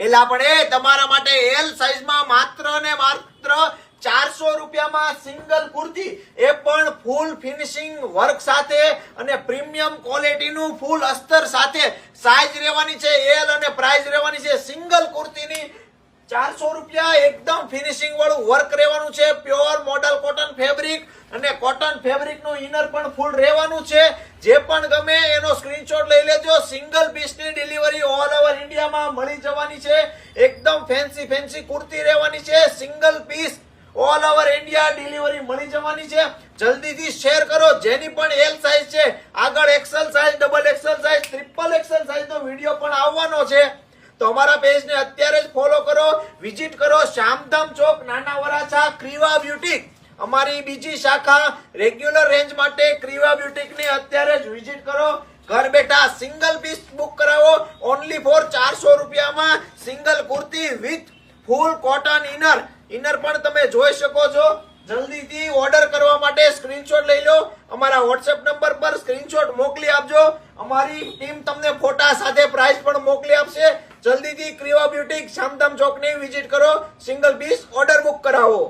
એલા પણ એ તમારા માટે એલ સાઈઝમાં માત્ર ને માત્ર 400 રૂપિયામાં સિંગલ કુર્તી, એ પણ ફૂલ ફિનિશિંગ વર્ક સાથે અને પ્રીમિયમ ક્વોલિટીનું ફૂલ અસ્તર સાથે સાઈઝ રહેવાની છે એલ અને પ્રાઇસ રહેવાની છે સિંગલ કુર્તીની 400 રૂપિયા. એકદમ ફિનિશિંગ વાળું વર્ક રહેવાનું છે, પ્યોર મોડલ કોટન ફેબ્રિક અને કોટન ફેબ્રિક નું ઇનર પણ ફૂલ રહેવાનું છે. જે પણ ગમે એનો સ્ક્રીનશોટ લઈ લેજો. સિંગલ પીસ ની ડિલિવરી ઓલ ઓવર ઇન્ડિયામાં મળી જવાની છે. એકદમ ફેન્સી કુર્તી રહેવાની છે. Single piece all over India delivery મળી જવાની છે. જલ્દીથી શેર કરો. જેની પણ એલ સાઈઝ છે, આગળ XL size, double XL size, triple XL size નો વિડીયો પણ આવવાનો છે. તો અમારા પેજને અત્યારે જ ફોલો કરો, વિઝિટ કરો. શ્યામધામ ચોક, નાના વરાછા, ક્રીવા બ્યુટીક અમારી બીજી શાખા. રેગ્યુલર રેન્જ માટે ક્રીવા બ્યુટીક ની અત્યારે જ વિઝિટ કરો. ઘર બેઠા સિંગલ પીસ બુક કરાવો ઓનલી ફોર 400 રૂપિયામાં single kurti with full cotton inner પણ તમે જોઈ શકો છો. જલ્દીથી ઓર્ડર કરવા માટે સ્ક્રીનશોટ લઈ લો. અમારા વોટ્સએપ નંબર પર સ્ક્રીનશોટ મોકલી આપજો. અમારી ટીમ તમને ફોટા સાથે પ્રાઇસ પણ મોકલી આપશે. જલ્દીથી ક્રીવા બ્યુટીક, શ્યામધામ ચોકની વિઝિટ કરો. સિંગલ પીસ ઓર્ડર બુક કરાવો.